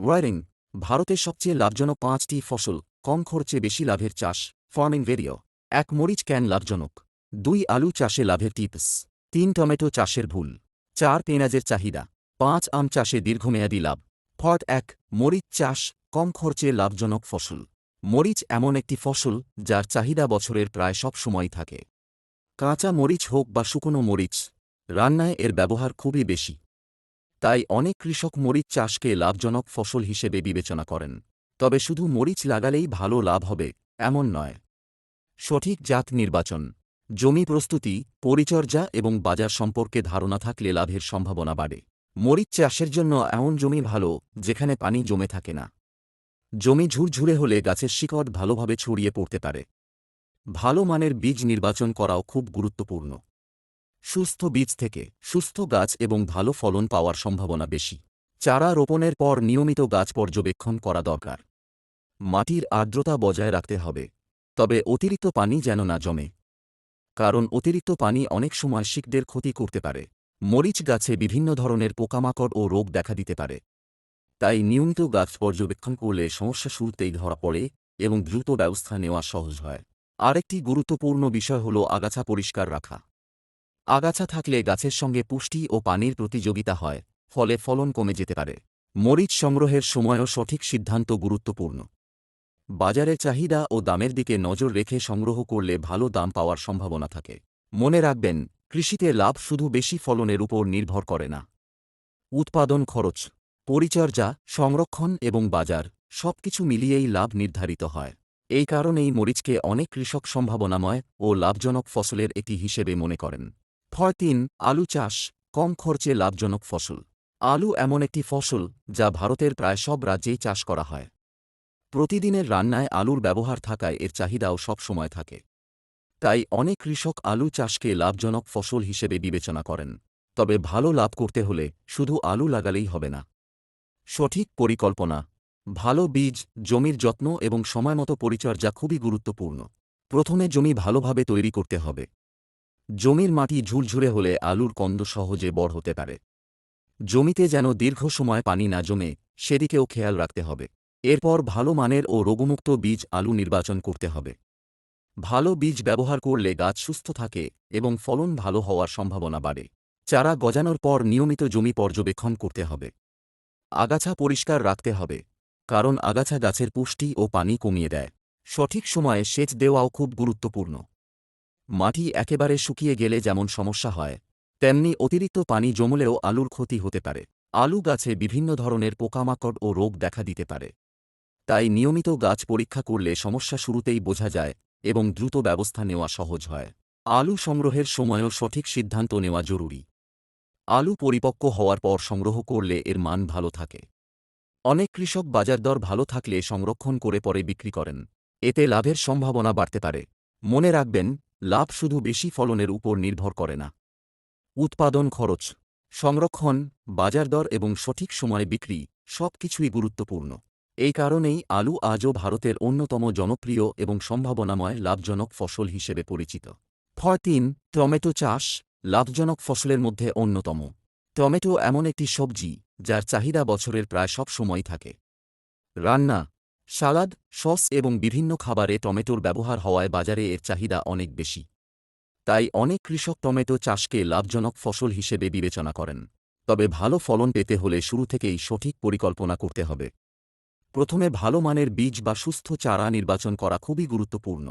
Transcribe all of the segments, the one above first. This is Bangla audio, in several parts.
ওয়ারিং ভারতের সবচেয়ে লাভজনক ৫টি ফসল, কম খরচে বেশি লাভের চাষ, ফার্মিং ভিডিও। ১ মরিচ কেন লাভজনক? ২ আলু চাষে লাভের টিপস। ৩ টমেটো চাষের ভুল। ৪ পেঁয়াজের চাহিদা। ৫ আম চাষে দীর্ঘমেয়াদী লাভ। ফট ১ মরিচ চাষ কম খরচে লাভজনক ফসল। মরিচ এমন একটি ফসল যার চাহিদা বছরের প্রায় সব সময়ই থাকে। কাঁচা মরিচ হোক বা শুকনো মরিচ, রান্নায় এর ব্যবহার খুবই বেশি। তাই অনেক কৃষক মরিচ চাষকে লাভজনক ফসল হিসেবে বিবেচনা করেন। তবে শুধু মরিচ লাগালেই ভালো লাভ হবে এমন নয়। সঠিক জাত নির্বাচন, জমি প্রস্তুতি, পরিচর্যা এবং বাজার সম্পর্কে ধারণা থাকলে লাভের সম্ভাবনা বাড়ে। মরিচ চাষের জন্য এমন জমি ভালো যেখানে পানি জমে থাকে না। জমি ঝুরঝুরে হলে গাছের শিকড় ভালোভাবে ছড়িয়ে পড়তে পারে। ভালো মানের বীজ নির্বাচন করাও খুব গুরুত্বপূর্ণ। সুস্থ বীজ থেকে সুস্থ গাছ এবং ভালো ফলন পাওয়ার সম্ভাবনা বেশি। চারা রোপণের পর নিয়মিত গাছ পর্যবেক্ষণ করা দরকার। মাটির আর্দ্রতা বজায় রাখতে হবে, তবে অতিরিক্ত পানি যেন না জমে, কারণ অতিরিক্ত পানি অনেক সময় শিকড়ের ক্ষতি করতে পারে। মরিচ গাছে বিভিন্ন ধরনের পোকামাকড় ও রোগ দেখা দিতে পারে। তাই নিয়মিত গাছ পর্যবেক্ষণ করলে সমস্যা শুরুতেই ধরা পড়ে এবং দ্রুত ব্যবস্থা নেওয়া সহজ হয়। আরেকটি গুরুত্বপূর্ণ বিষয় হল আগাছা পরিষ্কার রাখা। আগাছা থাকলে গাছের সঙ্গে পুষ্টি ও পানির প্রতিযোগিতা হয়, ফলে ফলন কমে যেতে পারে। মরিচ সংগ্রহের সময়ও সঠিক সিদ্ধান্ত গুরুত্বপূর্ণ। বাজারে চাহিদা ও দামের দিকে নজর রেখে সংগ্রহ করলে ভালো দাম পাওয়ার সম্ভাবনা থাকে। মনে রাখবেন, কৃষিতে লাভ শুধু বেশি ফলনের উপর নির্ভর করে না। উৎপাদন খরচ, পরিচর্যা, সংরক্ষণ এবং বাজার সবকিছু মিলিয়েই লাভ নির্ধারিত হয়। এই কারণেই মরিচকে অনেক কৃষক সম্ভাবনাময় ও লাভজনক ফসলের একটি হিসেবে মনে করেন। ৩ আলু চাষ কম খরচে লাভজনক ফসল। আলু এমন একটি ফসল যা ভারতের প্রায় সব রাজ্যেই চাষ করা হয়। প্রতিদিনের রান্নায় আলুর ব্যবহার থাকায় এর চাহিদাও সব সময় থাকে। তাই অনেক কৃষক আলু চাষকে লাভজনক ফসল হিসেবে বিবেচনা করেন। তবে ভালো লাভ করতে হলে শুধু আলু লাগালেই হবে না। সঠিক পরিকল্পনা, ভালো বীজ, জমির যত্ন এবং সময়মতো পরিচর্যা খুবই গুরুত্বপূর্ণ। প্রথমে জমি ভালোভাবে তৈরি করতে হবে। জমির মাটি ঝুরঝুরে হলে আলুর কন্দ সহজে বড় হতে পারে। জমিতে যেন দীর্ঘ সময় পানি না জমে সেদিকেও খেয়াল রাখতে হবে। এরপর ভালো মানের ও রোগমুক্ত বীজ আলু নির্বাচন করতে হবে। ভালো বীজ ব্যবহার করলে গাছ সুস্থ থাকে এবং ফলন ভালো হওয়ার সম্ভাবনা বাড়ে। চারা গজানোর পর নিয়মিত জমি পর্যবেক্ষণ করতে হবে। আগাছা পরিষ্কার রাখতে হবে, কারণ আগাছা গাছের পুষ্টি ও পানি কমিয়ে দেয়। সঠিক সময়ে সেচ দেওয়াও খুব গুরুত্বপূর্ণ। মাটি একেবারে শুকিয়ে গেলে যেমন সমস্যা হয়, তেমনি অতিরিক্ত পানি জমলেও আলুর ক্ষতি হতে পারে। আলু গাছে বিভিন্ন ধরনের পোকামাকড় ও রোগ দেখা দিতে পারে। তাই নিয়মিত গাছ পরীক্ষা করলে সমস্যা শুরুতেই বোঝা যায় এবং দ্রুত ব্যবস্থা নেওয়া সহজ হয়। আলু সংগ্রহের সময়ও সঠিক সিদ্ধান্ত নেওয়া জরুরি। আলু পরিপক্ব হওয়ার পর সংগ্রহ করলে এর মান ভালো থাকে। অনেক কৃষক বাজারদর ভালো থাকলে সংরক্ষণ করে পরে বিক্রি করেন। এতে লাভের সম্ভাবনা বাড়তে পারে। মনে রাখবেন, লাভ শুধু বেশি ফলনের উপর নির্ভর করে না। উৎপাদন খরচ, সংরক্ষণ, বাজারদর এবং সঠিক সময়ে বিক্রি সবকিছুই গুরুত্বপূর্ণ। এই কারণেই আলু আজও ভারতের অন্যতম জনপ্রিয় এবং সম্ভাবনাময় লাভজনক ফসল হিসেবে পরিচিত। ৩ টমেটো চাষ লাভজনক ফসলের মধ্যে অন্যতম। টমেটো এমন একটি সবজি যার চাহিদা বছরের প্রায় সব সময়ই থাকে। রান্না, সালাদ, সস এবং বিভিন্ন খাবারে টমেটোর ব্যবহার হওয়ায় বাজারে এর চাহিদা অনেক বেশি। তাই অনেক কৃষক টমেটো চাষকে লাভজনক ফসল হিসেবে বিবেচনা করেন। তবে ভালো ফলন পেতে হলে শুরু থেকেই সঠিক পরিকল্পনা করতে হবে। প্রথমে ভালো মানের বীজ বা সুস্থ চারা নির্বাচন করা খুবই গুরুত্বপূর্ণ।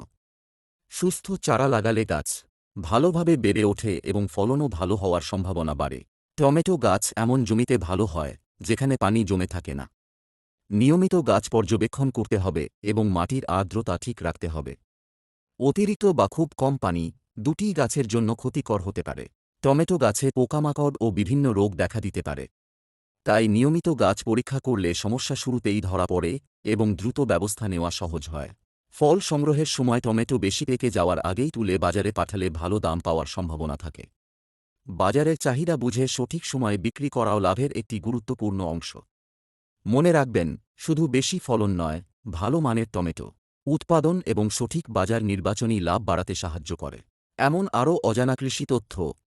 সুস্থ চারা লাগালে গাছ ভালোভাবে বেড়ে ওঠে এবং ফলনও ভালো হওয়ার সম্ভাবনা বাড়ে। টমেটো গাছ এমন জমিতে ভালো হয় যেখানে পানি জমে থাকে না। নিয়মিত গাছ পর্যবেক্ষণ করতে হবে এবং মাটির আর্দ্রতা ঠিক রাখতে হবে। অতিরিক্ত বা খুব কম পানি দুটিই গাছের জন্য ক্ষতিকর হতে পারে। টমেটো গাছে পোকামাকড় ও বিভিন্ন রোগ দেখা দিতে পারে। তাই নিয়মিত গাছ পরীক্ষা করলে সমস্যা শুরুতেই ধরা পড়ে এবং দ্রুত ব্যবস্থা নেওয়া সহজ হয়। ফল সংগ্রহের সময় টমেটো বেশি পেকে যাওয়ার আগেই তুলে বাজারে পাঠালে ভালো দাম পাওয়ার সম্ভাবনা থাকে। বাজারের চাহিদা বুঝে সঠিক সময়ে বিক্রি করাও লাভের একটি গুরুত্বপূর্ণ অংশ। মনে রাখবেন, শুধু বেশি ফলন নয়, ভালো মানের টমেটো উৎপাদন এবং সঠিক বাজার নির্বাচনই লাভ বাড়াতে সাহায্য করে। এমন আরও অজানা কৃষি তথ্য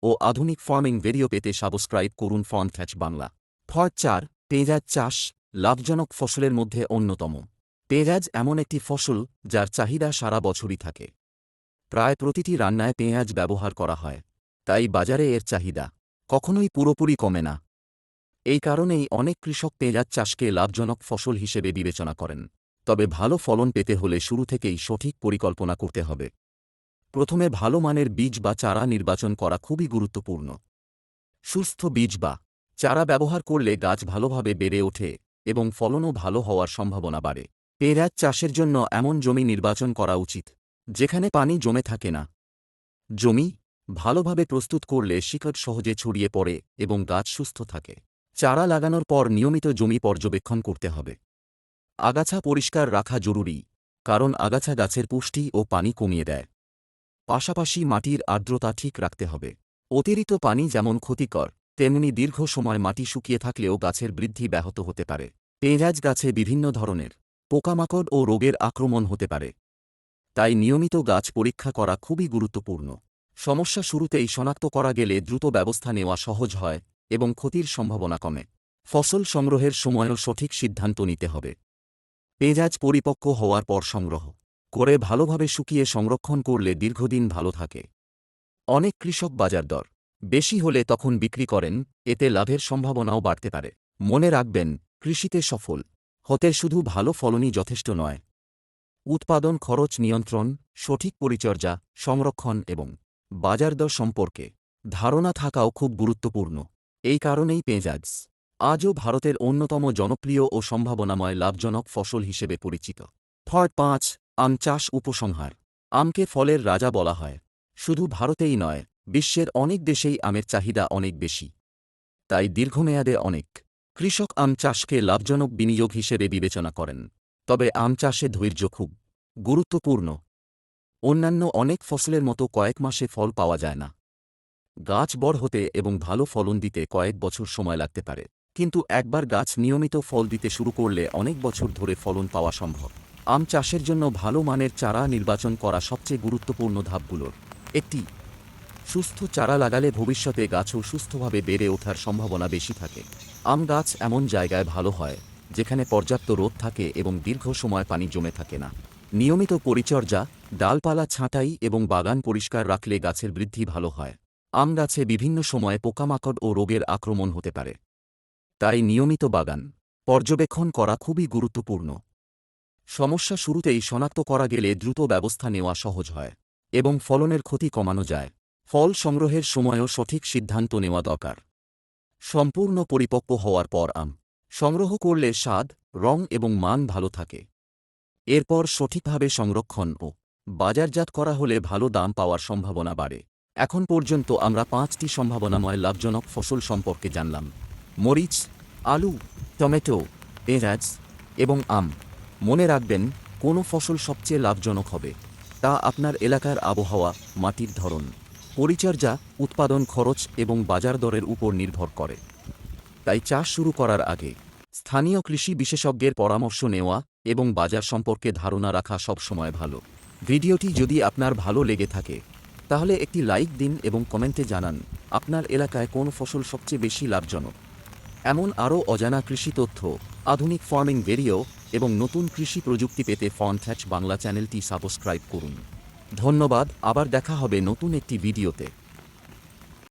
ও আধুনিক ফার্মিং ভিডিও পেতে সাবস্ক্রাইব করুন ফার্ম ফ্যাচ বাংলা। ৪ পেঁয়াজ চাষ লাভজনক ফসলের মধ্যে অন্যতম। পেঁয়াজ এমন একটি ফসল যার চাহিদা সারা বছরই থাকে। প্রায় প্রতিটি রান্নায় পেঁয়াজ ব্যবহার করা হয়, তাই বাজারে এর চাহিদা কখনোই পুরোপুরি কমে না। এই কারণেই অনেক কৃষক পেঁয়াজ চাষকে লাভজনক ফসল হিসেবে বিবেচনা করেন। তবে ভালো ফলন পেতে হলে শুরু থেকেই সঠিক পরিকল্পনা করতে হবে। প্রথমে ভালো মানের বীজ বা চারা নির্বাচন করা খুবই গুরুত্বপূর্ণ। সুস্থ বীজ বা চারা ব্যবহার করলে গাছ ভালোভাবে বেড়ে ওঠে এবং ফলনও ভালো হওয়ার সম্ভাবনা বাড়ে। পেঁয়াজ চাষের জন্য এমন জমি নির্বাচন করা উচিত যেখানে পানি জমে থাকে না। জমি ভালোভাবে প্রস্তুত করলে শিকড় সহজে ছড়িয়ে পড়ে এবং গাছ সুস্থ থাকে। চারা লাগানোর পর নিয়মিত জমি পর্যবেক্ষণ করতে হবে। আগাছা পরিষ্কার রাখা জরুরি, কারণ আগাছা গাছের পুষ্টি ও পানি কমিয়ে দেয়। পাশাপাশি মাটির আর্দ্রতা ঠিক রাখতে হবে। অতিরিক্ত পানি যেমন ক্ষতিকর, তেমনি দীর্ঘ সময় মাটি শুকিয়ে থাকলেও গাছের বৃদ্ধি ব্যাহত হতে পারে। পেঁয়াজ গাছে বিভিন্ন ধরনের পোকামাকড় ও রোগের আক্রমণ হতে পারে, তাই নিয়মিত গাছ পরীক্ষা করা খুবই গুরুত্বপূর্ণ। সমস্যা শুরুতেই শনাক্ত করা গেলে দ্রুত ব্যবস্থা নেওয়া সহজ হয় এবং ক্ষতির সম্ভাবনা কমে। ফসল সংগ্রহের সময়ও সঠিক সিদ্ধান্ত নিতে হবে। পেঁয়াজ পরিপক্ব হওয়ার পর সংগ্রহ করে ভালোভাবে শুকিয়ে সংরক্ষণ করলে দীর্ঘদিন ভালো থাকে। অনেক কৃষক বাজার দর বেশি হলে তখন বিক্রি করেন, এতে লাভের সম্ভাবনাও বাড়তে পারে। মনে রাখবেন, কৃষিতে সফল হতে শুধু ভালো ফলনই যথেষ্ট নয়। উৎপাদন খরচ নিয়ন্ত্রণ, সঠিক পরিচর্যা, সংরক্ষণ এবং বাজার দর সম্পর্কে ধারণা থাকাও খুব গুরুত্বপূর্ণ। এই কারণেই পেঁয়াজ আজও ভারতের অন্যতম জনপ্রিয় ও সম্ভাবনাময় লাভজনক ফসল হিসেবে পরিচিত। 5. আম চাষ উপসংহার। আমকে ফলের রাজা বলা হয়। শুধু ভারতেই নয়, বিশ্বের অনেক দেশেই আমের চাহিদা অনেক বেশি। তাই দীর্ঘমেয়াদে অনেক কৃষক আম চাষকে লাভজনক বিনিয়োগ হিসেবে বিবেচনা করেন। তবে আম চাষে ধৈর্য খুব গুরুত্বপূর্ণ। অন্যান্য অনেক ফসলের মতো কয়েক মাসে ফল পাওয়া যায় না। গাছ বড় হতে এবং ভালো ফলন দিতে কয়েক বছর সময় লাগতে পারে, কিন্তু একবার গাছ নিয়মিত ফল দিতে শুরু করলে অনেক বছর ধরে ফলন পাওয়া সম্ভব। আম চাষের জন্য ভালো মানের চারা নির্বাচন করা সবচেয়ে গুরুত্বপূর্ণ ধাপগুলোর একটি। সুস্থ চারা লাগালে ভবিষ্যতে গাছও সুস্থভাবে বেড়ে ওঠার সম্ভাবনা বেশি থাকে। আম গাছ এমন জায়গায় ভালো হয় যেখানে পর্যাপ্ত রোদ থাকে এবং দীর্ঘ সময় পানি জমে থাকে না। নিয়মিত পরিচর্যা, ডালপালা ছাঁটাই এবং বাগান পরিষ্কার রাখলে গাছের বৃদ্ধি ভালো হয়। আম গাছে বিভিন্ন সময়ে পোকামাকড় ও রোগের আক্রমণ হতে পারে, তাই নিয়মিত বাগান পর্যবেক্ষণ করা খুবই গুরুত্বপূর্ণ। সমস্যা শুরুতেই শনাক্ত করা গেলে দ্রুত ব্যবস্থা নেওয়া সহজ হয় এবং ফলনের ক্ষতি কমানো যায়। ফল সংগ্রহের সময়ও সঠিক সিদ্ধান্ত নেওয়া দরকার। সম্পূর্ণ পরিপক্ব হওয়ার পর আম সংগ্রহ করলে স্বাদ, রং এবং মান ভালো থাকে। এরপর সঠিকভাবে সংরক্ষণ ও বাজারজাত করা হলে ভালো দাম পাওয়ার সম্ভাবনা বাড়ে। এখন পর্যন্ত আমরা 5টি সম্ভাবনাময় লাভজনক ফসল সম্পর্কে জানলাম: মরিচ, আলু, টমেটো, পেঁয়াজ এবং আম। মনে রাখবেন, কোন ফসল সবচেয়ে লাভজনক হবে তা আপনার এলাকার আবহাওয়া, মাটির ধরন, পরিচর্যা, উৎপাদন খরচ এবং বাজার দরের উপর নির্ভর করে। তাই চাষ শুরু করার আগে স্থানীয় কৃষি বিশেষজ্ঞের পরামর্শ নেওয়া এবং বাজার সম্পর্কে ধারণা রাখা সবসময় ভালো। ভিডিওটি যদি আপনার ভালো লেগে থাকে তাহলে একটি লাইক দিন এবং কমেন্টে জানান আপনার এলাকায় কোন ফসল সবচেয়ে বেশি লাভজনক। এমন আরও অজানা কৃষি তথ্য, আধুনিক ফার্মিং ভিডিও এবং নতুন কৃষি প্রযুক্তি পেতে ফার্মথ্যাচ বাংলা চ্যানেলটি সাবস্ক্রাইব করুন। ধন্যবাদ। আবার দেখা হবে নতুন একটি ভিডিওতে।